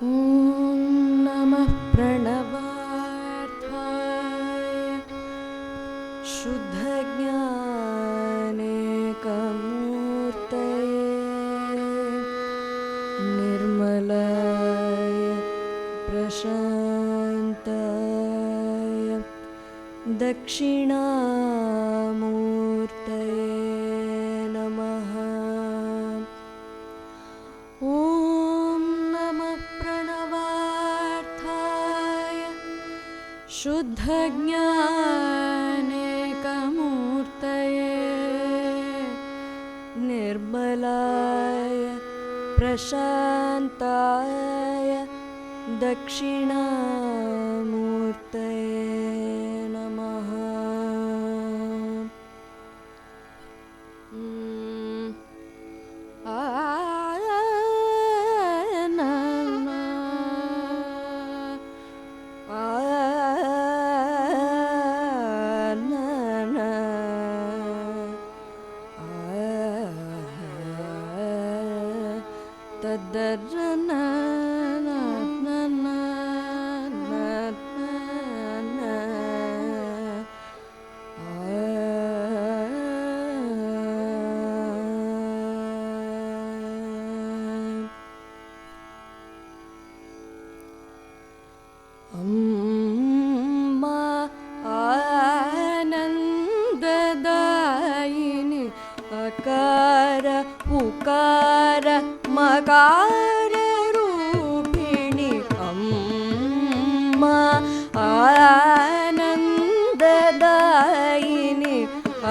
नमः प्रणवार्थाय शुद्धज्ञानेकमूर्तये निर्मलाय प्रशान्ताय दक्षिणामूर्तये नमः। ॐ नमः प्रणवार्थाय शुद्धज्ञानेकमूर्तये निर्मलाय प्रशान्ताय दक्षिणामूर्तये नमः। आनन्ददायिनि अकार उकार मकार रूपिणि अम्मा आनन्ददायिनि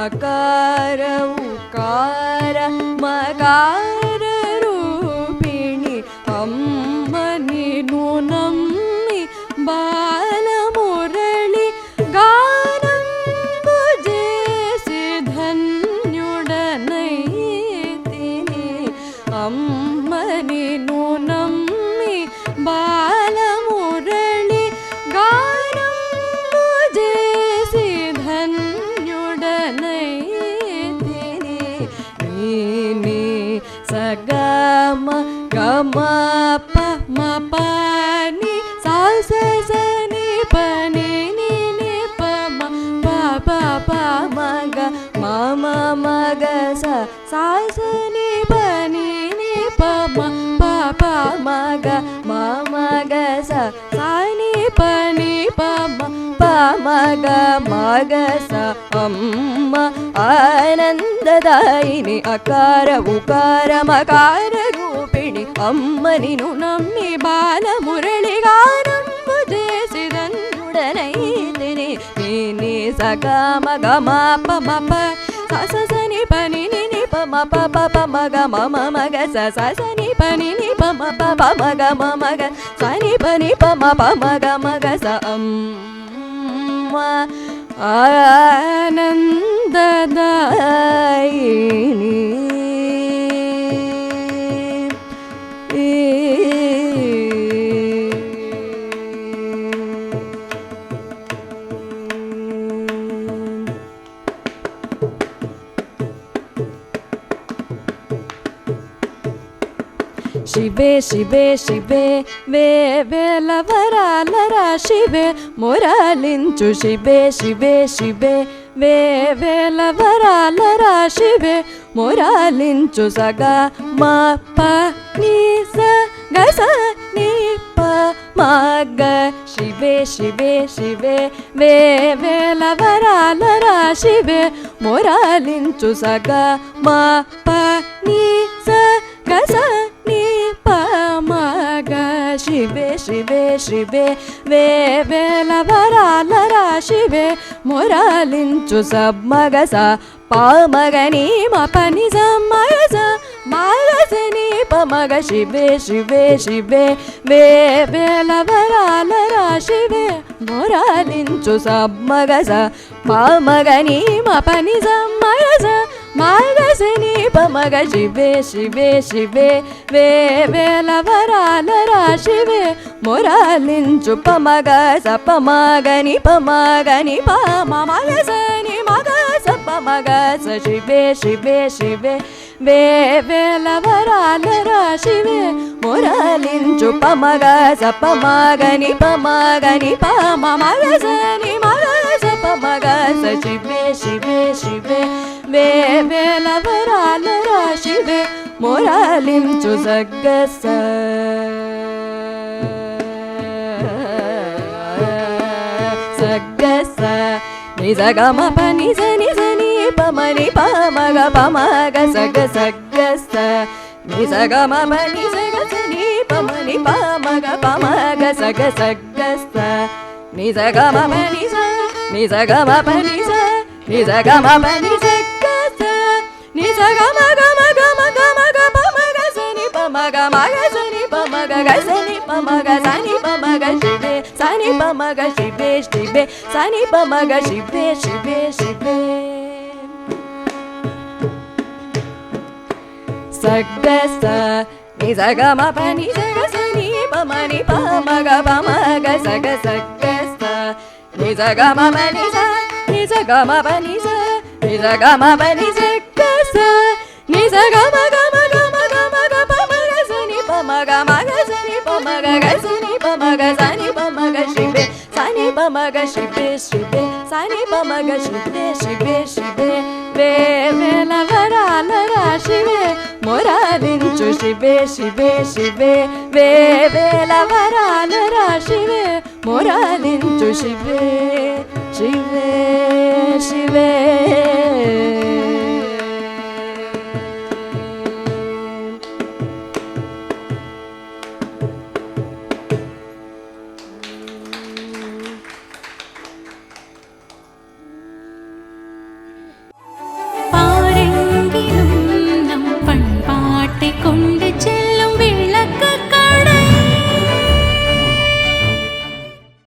अकार उकार मकार रूपिणि अम्म नीनु नम्मि बालमुरळि गानंबु जेसि धन्युडनैतिनि अम्म नीनु नम्मि बालमुरळि गानंबु जेसि धन्युडनैतिनि नीनि सगम गम प म प नि सा स स नि प नि नि नि प म प प प म ग म म म ग स सा स नि प नि नि प म प प म ग म म ग स सा नि प म प म ग म ग स अम्म आनन्ददायिनि अकार उकार मकार रूपिणि अम्म नीनु नम्मि बालमुरळि गानंबु जेसि धन्युडनैतिनि नीनि स ग म ग म प म प स स स नि प नि नि नि प म प प प म ग म म म ग स स स नि प नि नि प म प प म ग म म ग स नि प म प म ग म ग स अम्म आनन्ददायिनि शिवे शिवे शिवे वे वेलवरालरा शिवे मोरालिंचु शिवे शिवे शिवे वे वेलवरालरा शिवे मोरालिंचु सग म प नि स ग स नि प म ग शिवे शिवे शिवे वे वेलवरालरा शिवे मोरालिंचु सग म प नि स ग स नि प म ग शिवे शिवे शिवे वे वेलवरालरा शिवे मोरालिंचु सब म ग स प म ग नि म प नि स म ग स म ग स नि प म ग शिवे शिवे शिवे वे वेलवरालरा शिवे मोरालिंचु सब म ग स प म ग नि म प नि स म ग स म ग स नि प म ग शिवे शिवे शिवे वे वेलवरालरा शिवे मोरालिंचु प म ग स प म ग नि प म ग नि प म म ग स नि म ग स प म ग स शिवे शिवे शिवे వేవేలవరాలరా శివే మురళించు పమగ సపమగని పమగని పమగసని మగస పమగస శివే శివే శివే వేవేలవరాలరా శివే మురళించు సగ్గస సగ్గస నిజగమ పని సని సని పమని పమగ పమగ సగ సగ్గస నిజగమ పని సగ సని పమని పమగ పమగ సగ సగ్గస నిజగమ పని స నిజగమ పని స నిజగమ పని సగ్గస నిజగమ గమ గమ గమ గ పమగ సని పమగ మగ సని పమగ గ సని పమగ సని పమగ శివే సని పమగ శివే శివే సని పమగ శివే శివే శివే సగ్గస నిజగమ పని సగ సని పమని పమగ పమగ సగ సగ్గస నిజగమ పని స నిజగమ పని స నిజగమ పని సగ్గస నిజగమ గమ గమ గమ గ పమగ సని పమగ మగ సని పమగ గ సని పమగ సని పమగ శివే సని పమగ శివే శివే సని పమగ శివే శివే శివే వేవేలవరాలరా శివే మురళించు శివే శివే శివే వేవేలవరాలరా శివే మురళించు శివే శివే శివే